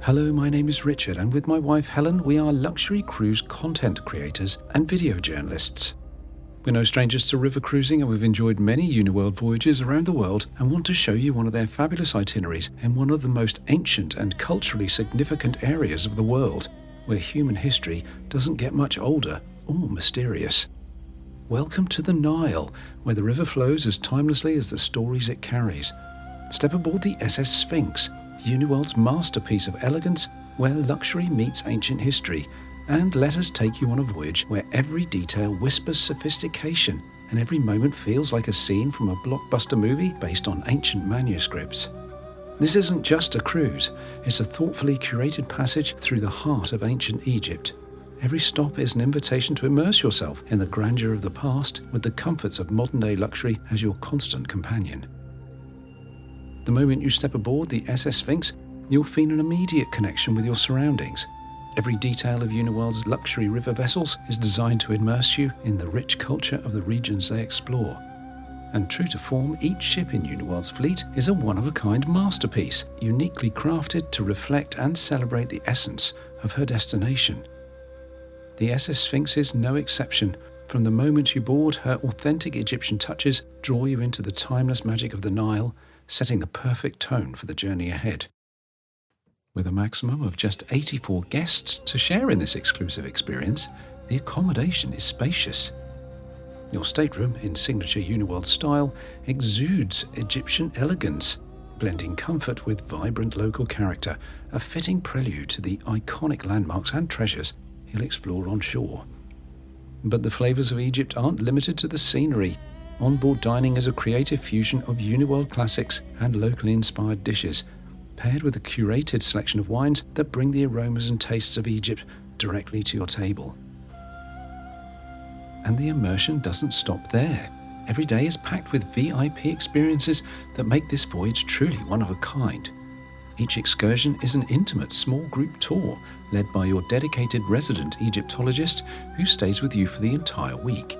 Hello, my name is Richard, and with my wife Helen, we are luxury cruise content creators and video journalists. We're no strangers to river cruising, and we've enjoyed many Uniworld voyages around the world and want to show you one of their fabulous itineraries in one of the most ancient and culturally significant areas of the world, where human history doesn't get much older or mysterious. Welcome to the Nile, where the river flows as timelessly as the stories it carries. Step aboard the SS Sphinx, Uniworld's masterpiece of elegance, where luxury meets ancient history, and let us take you on a voyage where every detail whispers sophistication and every moment feels like a scene from a blockbuster movie based on ancient manuscripts. This isn't just a cruise, it's a thoughtfully curated passage through the heart of ancient Egypt. Every stop is an invitation to immerse yourself in the grandeur of the past with the comforts of modern-day luxury as your constant companion. The moment you step aboard the SS Sphinx, you'll feel an immediate connection with your surroundings. Every detail of Uniworld's luxury river vessels is designed to immerse you in the rich culture of the regions they explore. And true to form, each ship in Uniworld's fleet is a one-of-a-kind masterpiece, uniquely crafted to reflect and celebrate the essence of her destination. The SS Sphinx is no exception. From the moment you board, her authentic Egyptian touches draw you into the timeless magic of the Nile, setting the perfect tone for the journey ahead. With a maximum of just 84 guests to share in this exclusive experience, the accommodation is spacious. Your stateroom, in signature Uniworld style, exudes Egyptian elegance, blending comfort with vibrant local character, a fitting prelude to the iconic landmarks and treasures you'll explore on shore. But the flavors of Egypt aren't limited to the scenery. Onboard dining is a creative fusion of Uniworld classics and locally inspired dishes, paired with a curated selection of wines that bring the aromas and tastes of Egypt directly to your table. And the immersion doesn't stop there. Every day is packed with VIP experiences that make this voyage truly one of a kind. Each excursion is an intimate small group tour led by your dedicated resident Egyptologist who stays with you for the entire week.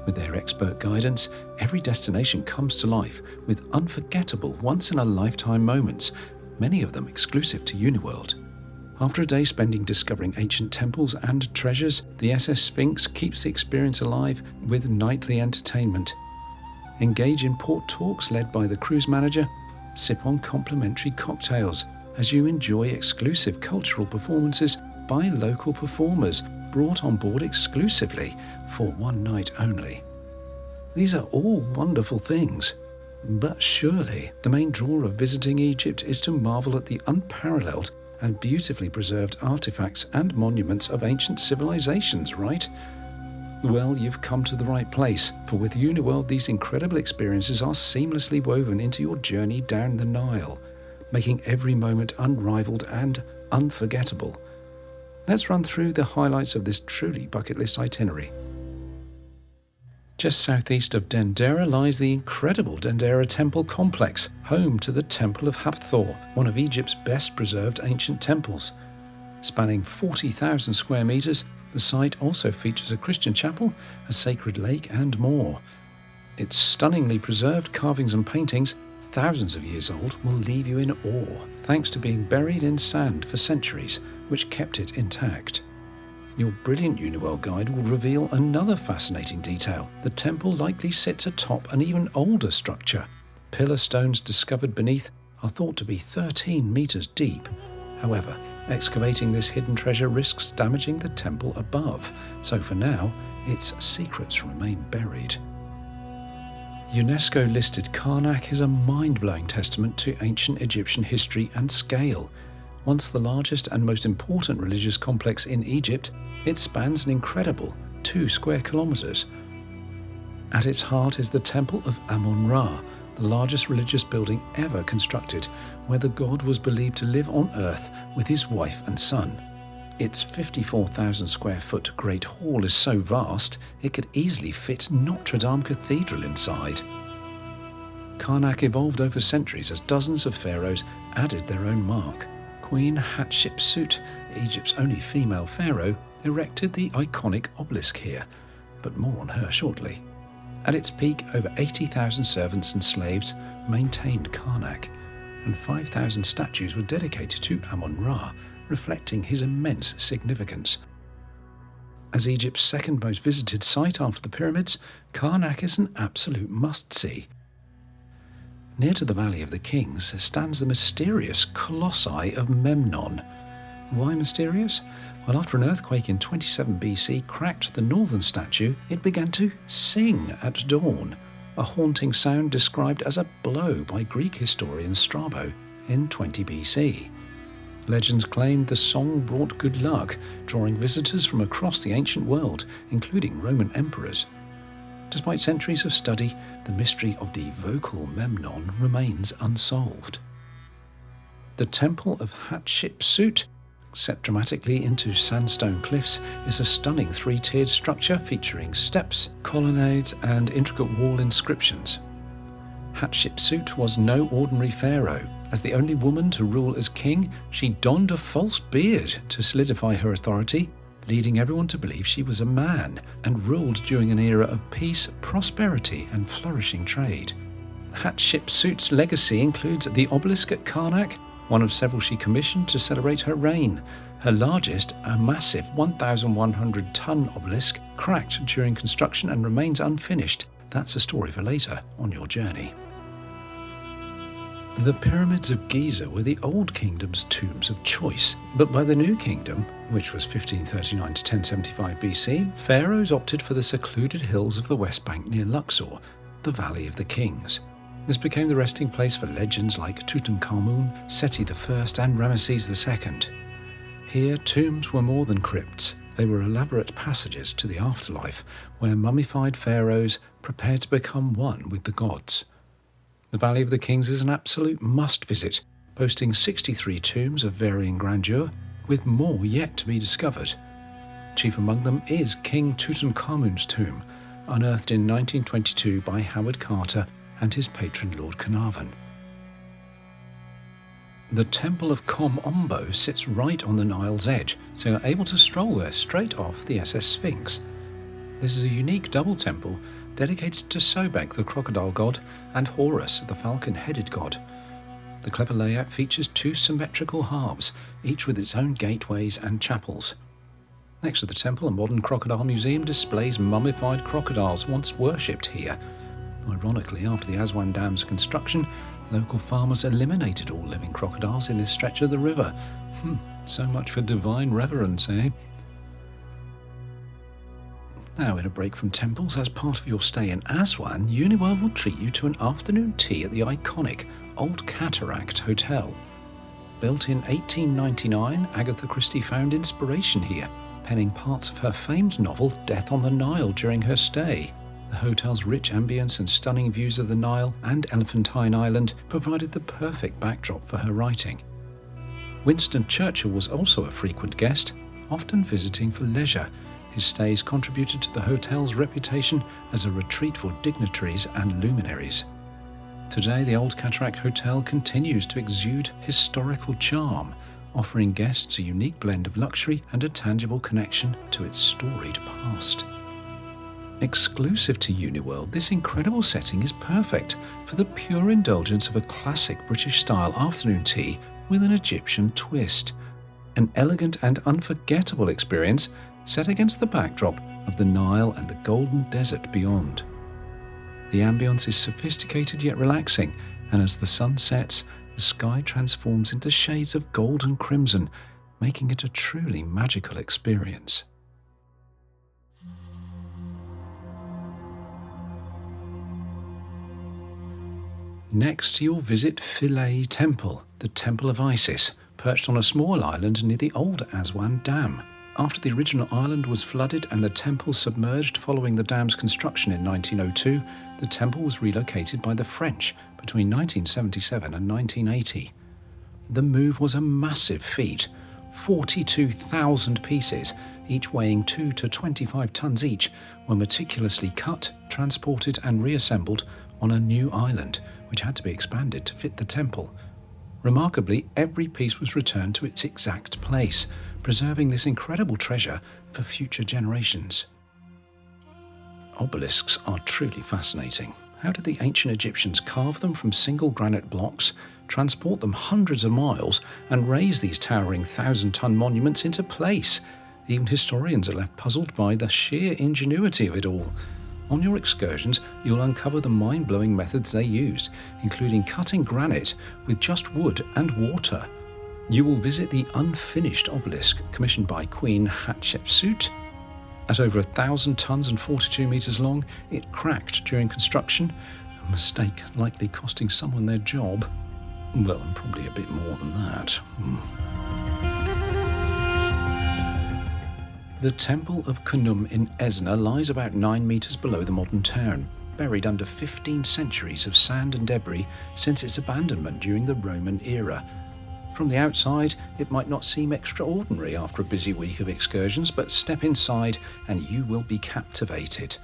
With their expert guidance, every destination comes to life with unforgettable, once-in-a-lifetime moments, many of them exclusive to Uniworld. After a day spending discovering ancient temples and treasures, the SS Sphinx keeps the experience alive with nightly entertainment. Engage in port talks led by the cruise manager, sip on complimentary cocktails as you enjoy exclusive cultural performances by local performers brought on board exclusively for one night only. These are all wonderful things, but surely the main draw of visiting Egypt is to marvel at the unparalleled and beautifully preserved artifacts and monuments of ancient civilizations, right? Well, you've come to the right place, for with Uniworld these incredible experiences are seamlessly woven into your journey down the Nile, making every moment unrivaled and unforgettable. Let's run through the highlights of this truly bucket list itinerary. Just southeast of Dendera lies the incredible Dendera Temple Complex, home to the Temple of Hathor, one of Egypt's best preserved ancient temples. Spanning 40,000 square meters, the site also features a Christian chapel, a sacred lake, and more. Its stunningly preserved carvings and paintings, thousands of years old, will leave you in awe, thanks to being buried in sand for centuries, which kept it intact. Your brilliant Uniworld guide will reveal another fascinating detail. The temple likely sits atop an even older structure. Pillar stones discovered beneath are thought to be 13 meters deep. However, excavating this hidden treasure risks damaging the temple above, so for now, its secrets remain buried. UNESCO-listed Karnak is a mind-blowing testament to ancient Egyptian history and scale. Once the largest and most important religious complex in Egypt, it spans an incredible 2 square kilometers. At its heart is the Temple of Amun-Ra, the largest religious building ever constructed, where the god was believed to live on earth with his wife and son. Its 54,000 square foot Great Hall is so vast, it could easily fit Notre Dame Cathedral inside. Karnak evolved over centuries as dozens of pharaohs added their own mark. Queen Hatshepsut, Egypt's only female pharaoh, erected the iconic obelisk here, but more on her shortly. At its peak, over 80,000 servants and slaves maintained Karnak, and 5,000 statues were dedicated to Amun-Ra, reflecting his immense significance. As Egypt's second most visited site after the pyramids, Karnak is an absolute must-see. Near to the Valley of the Kings stands the mysterious Colossi of Memnon. Why mysterious? Well, after an earthquake in 27 BC cracked the northern statue, it began to sing at dawn, a haunting sound described as a blow by Greek historian Strabo in 20 BC. Legends claimed the song brought good luck, drawing visitors from across the ancient world, including Roman emperors. Despite centuries of study, the mystery of the vocal Memnon remains unsolved. The Temple of Hatshepsut, set dramatically into sandstone cliffs, is a stunning three-tiered structure featuring steps, colonnades, and intricate wall inscriptions. Hatshepsut was no ordinary pharaoh. As the only woman to rule as king, she donned a false beard to solidify her authority, leading everyone to believe she was a man, and ruled during an era of peace, prosperity, and flourishing trade. Hatshepsut's legacy includes the obelisk at Karnak, one of several she commissioned to celebrate her reign. Her largest, a massive 1,100-ton obelisk, cracked during construction and remains unfinished. That's a story for later on your journey. The Pyramids of Giza were the Old Kingdom's tombs of choice, but by the New Kingdom, which was 1539 to 1075 BC, pharaohs opted for the secluded hills of the West Bank near Luxor, the Valley of the Kings. This became the resting place for legends like Tutankhamun, Seti I, and Ramesses II. Here, tombs were more than crypts. They were elaborate passages to the afterlife, where mummified pharaohs prepared to become one with the gods. The Valley of the Kings is an absolute must-visit, boasting 63 tombs of varying grandeur, with more yet to be discovered. Chief among them is King Tutankhamun's tomb, unearthed in 1922 by Howard Carter and his patron Lord Carnarvon. The Temple of Kom Ombo sits right on the Nile's edge, so you're able to stroll there straight off the SS Sphinx. This is a unique double temple dedicated to Sobek, the crocodile god, and Horus, the falcon-headed god. The clever layout features two symmetrical halves, each with its own gateways and chapels. Next to the temple, a modern crocodile museum displays mummified crocodiles once worshipped here. Ironically, after the Aswan Dam's construction, local farmers eliminated all living crocodiles in this stretch of the river. So much for divine reverence, eh? Now, in a break from temples, as part of your stay in Aswan, Uniworld will treat you to an afternoon tea at the iconic Old Cataract Hotel. Built in 1899, Agatha Christie found inspiration here, penning parts of her famed novel Death on the Nile during her stay. The hotel's rich ambience and stunning views of the Nile and Elephantine Island provided the perfect backdrop for her writing. Winston Churchill was also a frequent guest, often visiting for leisure. His stays contributed to the hotel's reputation as a retreat for dignitaries and luminaries. Today, the Old Cataract Hotel continues to exude historical charm, offering guests a unique blend of luxury and a tangible connection to its storied past. Exclusive to Uniworld, this incredible setting is perfect for the pure indulgence of a classic British-style afternoon tea with an Egyptian twist. An elegant and unforgettable experience set against the backdrop of the Nile and the golden desert beyond. The ambience is sophisticated yet relaxing, and as the sun sets, the sky transforms into shades of gold and crimson, making it a truly magical experience. Next, you'll visit Philae Temple, the Temple of Isis, perched on a small island near the old Aswan Dam. After the original island was flooded and the temple submerged following the dam's construction in 1902, the temple was relocated by the French between 1977 and 1980. The move was a massive feat. 42,000 pieces, each weighing 2 to 25 tons each, were meticulously cut, transported and reassembled on a new island, which had to be expanded to fit the temple. Remarkably, every piece was returned to its exact place, preserving this incredible treasure for future generations. Obelisks are truly fascinating. How did the ancient Egyptians carve them from single granite blocks, transport them hundreds of miles, and raise these towering 1,000-ton monuments into place? Even historians are left puzzled by the sheer ingenuity of it all. On your excursions, you'll uncover the mind-blowing methods they used, including cutting granite with just wood and water. You will visit the unfinished obelisk commissioned by Queen Hatshepsut. At over 1,000 tons and 42 meters long, it cracked during construction, a mistake likely costing someone their job. Well, and probably a bit more than that. The Temple of Khnum in Esna lies about 9 meters below the modern town, buried under 15 centuries of sand and debris since its abandonment during the Roman era. From the outside, it might not seem extraordinary after a busy week of excursions, but step inside and you will be captivated.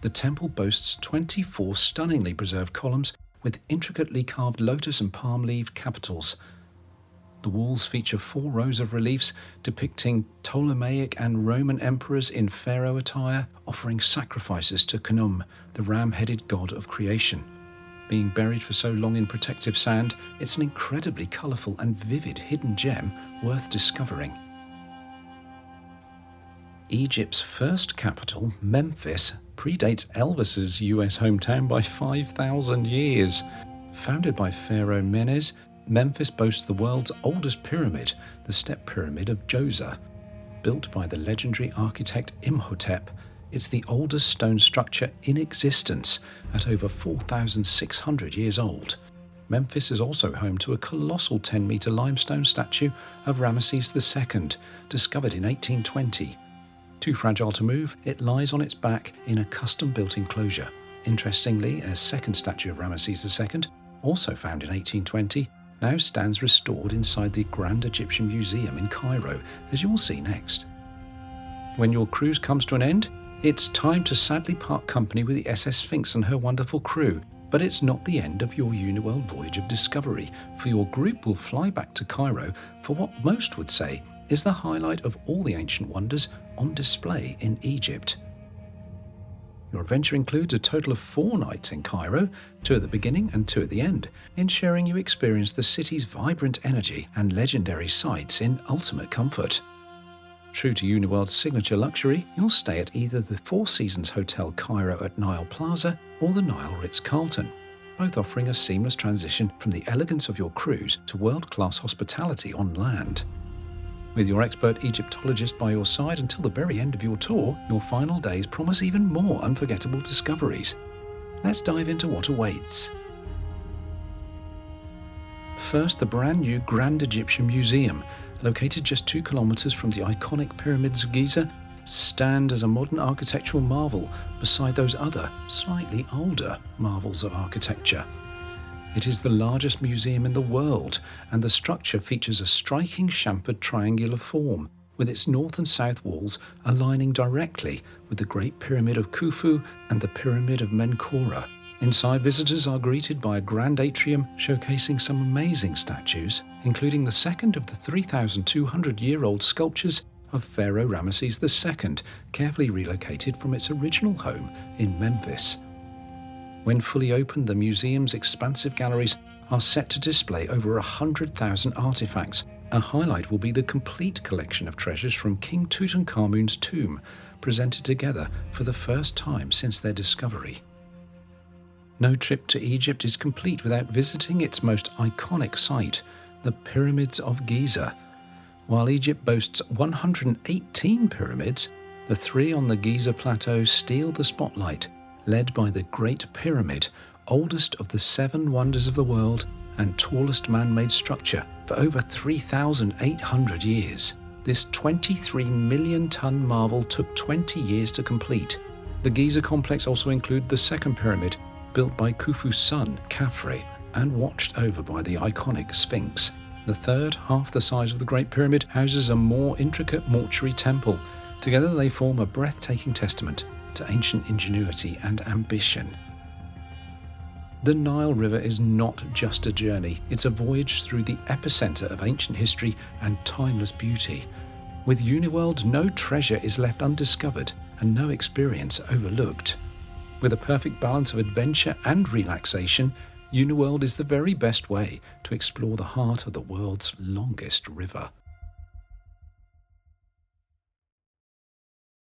The temple boasts 24 stunningly preserved columns with intricately carved lotus and palm leaf capitals. The walls feature 4 rows of reliefs depicting Ptolemaic and Roman emperors in pharaoh attire, offering sacrifices to Khnum, the ram-headed god of creation. Being buried for so long in protective sand, it's an incredibly colourful and vivid hidden gem worth discovering. Egypt's first capital, Memphis, predates Elvis's US hometown by 5,000 years. Founded by Pharaoh Menes, Memphis boasts the world's oldest pyramid, the Step Pyramid of Giza. Built by the legendary architect Imhotep, it's the oldest stone structure in existence at over 4,600 years old. Memphis is also home to a colossal 10-metre limestone statue of Ramesses II, discovered in 1820. Too fragile to move, it lies on its back in a custom-built enclosure. Interestingly, a second statue of Ramesses II, also found in 1820, now stands restored inside the Grand Egyptian Museum in Cairo, as you will see next. When your cruise comes to an end, it's time to sadly part company with the SS Sphinx and her wonderful crew, but it's not the end of your Uniworld voyage of discovery, for your group will fly back to Cairo for what most would say is the highlight of all the ancient wonders on display in Egypt. Your adventure includes a total of 4 nights in Cairo, 2 at the beginning and 2 at the end, ensuring you experience the city's vibrant energy and legendary sights in ultimate comfort. True to Uniworld's signature luxury, you'll stay at either the Four Seasons Hotel Cairo at Nile Plaza or the Nile Ritz-Carlton, both offering a seamless transition from the elegance of your cruise to world-class hospitality on land. With your expert Egyptologist by your side until the very end of your tour, your final days promise even more unforgettable discoveries. Let's dive into what awaits. First, the brand new Grand Egyptian Museum, located just 2 kilometers from the iconic Pyramids of Giza, stand as a modern architectural marvel beside those other, slightly older marvels of architecture. It is the largest museum in the world, and the structure features a striking chamfered triangular form, with its north and south walls aligning directly with the Great Pyramid of Khufu and the Pyramid of Menkaure. Inside, visitors are greeted by a grand atrium showcasing some amazing statues, including the second of the 3,200-year-old sculptures of Pharaoh Ramesses II, carefully relocated from its original home in Memphis. When fully opened, the museum's expansive galleries are set to display over 100,000 artifacts. A highlight will be the complete collection of treasures from King Tutankhamun's tomb, presented together for the first time since their discovery. No trip to Egypt is complete without visiting its most iconic site, the Pyramids of Giza. While Egypt boasts 118 pyramids, the 3 on the Giza Plateau steal the spotlight, led by the Great Pyramid, oldest of the 7 wonders of the world and tallest man-made structure for over 3,800 years. This 23 million-ton marvel took 20 years to complete. The Giza complex also includes the second pyramid, built by Khufu's son, Khafre, and watched over by the iconic Sphinx. The third, half the size of the Great Pyramid, houses a more intricate mortuary temple. Together they form a breathtaking testament to ancient ingenuity and ambition. The Nile River is not just a journey, it's a voyage through the epicenter of ancient history and timeless beauty. With Uniworld, no treasure is left undiscovered and no experience overlooked. With a perfect balance of adventure and relaxation, Uniworld is the very best way to explore the heart of the world's longest river.